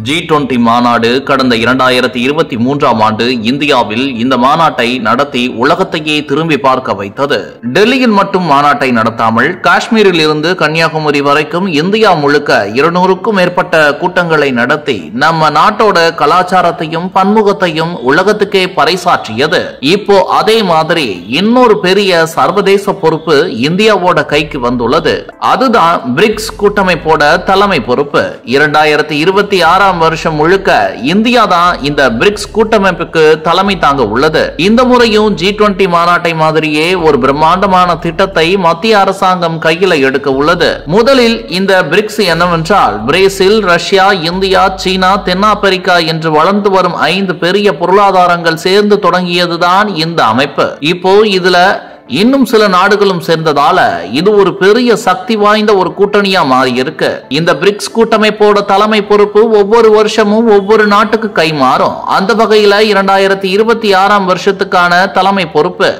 G20 மாநாடு கடந்த 2023ஆம் ஆண்டு இந்தியாவில் இந்த மாநாட்டை நடத்தி உலகத்தையே திரும்பி பார்க்க வைத்தது. டெல்லியில் மட்டும் மாநாட்டை நடத்தாமல் காஷ்மீரில் இருந்து கன்னியாகுமரி வரைக்கும் இந்தியா முழுக்க 200க்கும் மேற்பட்ட கூட்டங்களை நடத்தி நம்ம நாட்டோட கலாச்சாரத்தையும் பன்முகத்தையும் உலகத்துக்கே பறைசாற்றியது. இப்போ அதே மாதிரி இன்னொரு பெரிய சர்வதேச பொறுப்பு இந்தியாவோட கைக்கு வந்துள்ளது. அதுதான் பிரிக்ஸ் கூட்டமைப்போட தலைமை பொறுப்பு. 2026 வருஷம் முழுக்க இந்தியா தான் இந்த பிரிக்ஸ் கூட்டமைப்புக்கு தலைமை தாங்க உள்ளது. இந்த முறையும் G20 மாநாட்டை மாதிரியே ஒரு பிரம்மாண்டமான திட்டத்தை மத்திய அரசாங்கம் கையில எடுக்க உள்ளது. முதலில் இந்த பிரிக்ஸ் என்னவென்றால் பிரேசில், ரஷ்யா, இந்தியா, சீனா, தென்னாப்பிரிக்கா என்று வளர்ந்து வரும் 5 பெரிய பொருளாதாரங்கள் சேர்ந்து தொடங்கியதுதான் இந்த அமைப்பு. இப்போ இதுல இன்னும் சில நாடுகளும் சேர்ந்ததால இது ஒரு பெரிய சக்தி வாய்ந்த ஒரு கூட்டணியா மாறி இருக்கு. இந்த பிரிக்ஸ் கூட்டமைப்போட தலைமை பொறுப்பு ஒவ்வொரு வருஷமும் ஒவ்வொரு நாட்டுக்கு கை மாறும். அந்த வகையில 2026ஆம் வருஷத்துக்கான தலைமை பொறுப்பு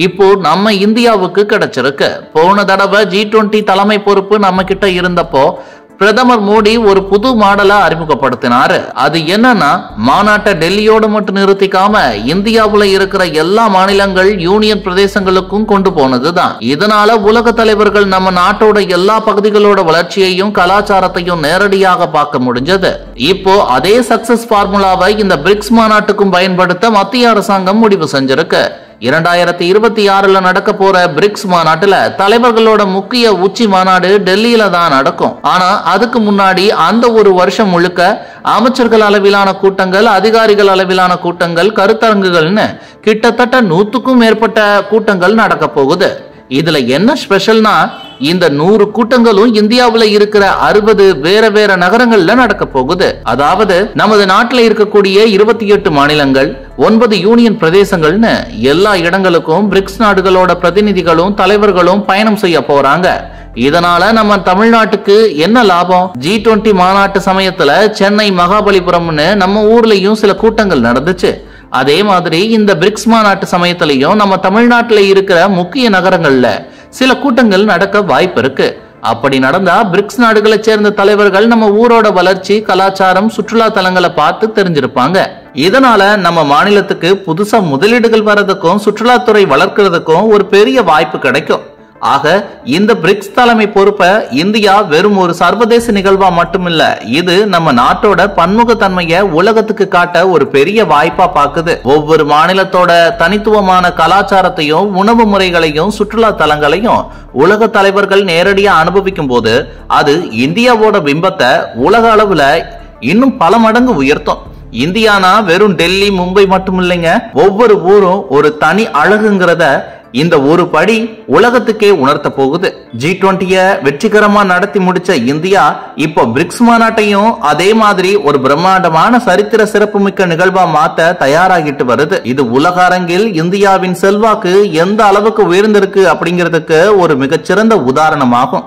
இப்போ நம்ம இந்தியாவுக்கு கிடைச்சிருக்கு. போன தடவை G20 தலைமை பொறுப்பு நம்ம கிட்ட இருந்தப்போ பிரதமர் மோடி ஒரு புது மாடலை அறிமுகப்படுத்தினாரு. அது என்னன்னா, மாநாட்டை டெல்லியோடு மட்டும் நிறுத்திக்காம இந்தியாவுல இருக்கிற எல்லா மாநிலங்கள் யூனியன் பிரதேசங்களுக்கும் கொண்டு போனதுதான். இதனால உலக தலைவர்கள் நம்ம நாட்டோட எல்லா பகுதிகளோட வளர்ச்சியையும் கலாச்சாரத்தையும் நேரடியாக பார்க்க முடிஞ்சது. இப்போ அதே சக்சஸ் பார்முலாவை இந்த பிரிக்ஸ் மாநாட்டுக்கும் பயன்படுத்த மத்திய அரசாங்கம் முடிவு செஞ்சிருக்கு. 2026ல நடக்க போற பிரிக்ஸ் மாநாட்டுல தலைவர்களோட முக்கிய உச்சி மாநாடு டெல்லியில தான் நடக்கும். ஆனா அதுக்கு முன்னாடி அந்த ஒரு வருஷம் முழுக்க அமைச்சர்கள் அளவிலான கூட்டங்கள், அதிகாரிகள் அளவிலான கூட்டங்கள், கருத்தரங்குகள்னு கிட்டத்தட்ட 100க்கும் மேற்பட்ட கூட்டங்கள் நடக்க போகுது. இதுல என்ன ஸ்பெஷல்னா, இந்த 100 கூட்டங்களும் இந்தியாவுல இருக்கிற 60 வேற வேற நகரங்கள்ல நடக்க போகுது. அதாவது நமது நாட்டில் இருக்கக்கூடிய 28 மாநிலங்கள், 9 யூனியன் பிரதேசங்கள்னு எல்லா இடங்களுக்கும் பிரிக்ஸ் நாடுகளோட பிரதிநிதிகளும் தலைவர்களும் பயணம் செய்ய போறாங்க. இதனால நம்ம தமிழ்நாட்டுக்கு என்ன லாபம்? G20 மாநாட்டு சமயத்துல சென்னை, மகாபலிபுரம்னு நம்ம ஊர்லயும் சில கூட்டங்கள் நடந்துச்சு. அதே மாதிரி இந்த பிரிக்ஸ் மாநாட்டு சமயத்திலையும் நம்ம தமிழ்நாட்டில் இருக்கிற முக்கிய நகரங்கள்ல சில கூட்டங்கள் நடக்க வாய்ப்பு இருக்கு. அப்படி நடந்தா பிரிக்ஸ் நாடுகளை சேர்ந்த தலைவர்கள் நம்ம ஊரோட வளர்ச்சி, கலாச்சாரம், சுற்றுலா தலங்களை பார்த்து தெரிஞ்சிருப்பாங்க. இதனால நம்ம மாநிலத்துக்கு புதுசா முதலீடுகள் வர்றதுக்கும் சுற்றுலாத்துறை வளர்க்கறதுக்கும் ஒரு பெரிய வாய்ப்பு கிடைக்கும். ஆக இந்த பிரிக்ஸ் தலைமை பொறுப்பை இந்தியா வெறும் ஒரு சர்வதேச நிகழ்வா மட்டுமில்ல, இது நம்ம நாட்டோட பன்முகத்தன்மையை உலகத்துக்கு காட்ட ஒரு பெரிய வாய்ப்பா பாக்குது. ஒவ்வொரு மாநிலத்தோட தனித்துவமான கலாச்சாரத்தையும், உணவு முறைகளையும், சுற்றுலா தலங்களையும் உலக தலைவர்கள் நேரடியா அனுபவிக்கும் போது அது இந்தியாவோட பிம்பத்தை உலக அளவுல இன்னும் பல மடங்கு உயர்த்தும். இந்தியானா வெறும் டெல்லி, மும்பை மட்டும் இல்லைங்க. ஒவ்வொரு ஊரும் ஒரு தனி அழகுங்கிறத இந்த ஒரு படி உலகத்துக்கே உணர்த்த போகுது. G20 வெற்றிகரமா நடத்தி முடிச்ச இந்தியா இப்போ பிரிக்ஸ் மாநாட்டையும் அதே மாதிரி ஒரு பிரம்மாண்டமான சரித்திர சிறப்புமிக்க நிகழ்வா மாத்த தயாராகிட்டு வருது. இது உலக அரங்கில் இந்தியாவின் செல்வாக்கு எந்த அளவுக்கு உயர்ந்திருக்கு அப்படிங்கிறதுக்கு ஒரு மிகச்சிறந்த உதாரணமாகும்.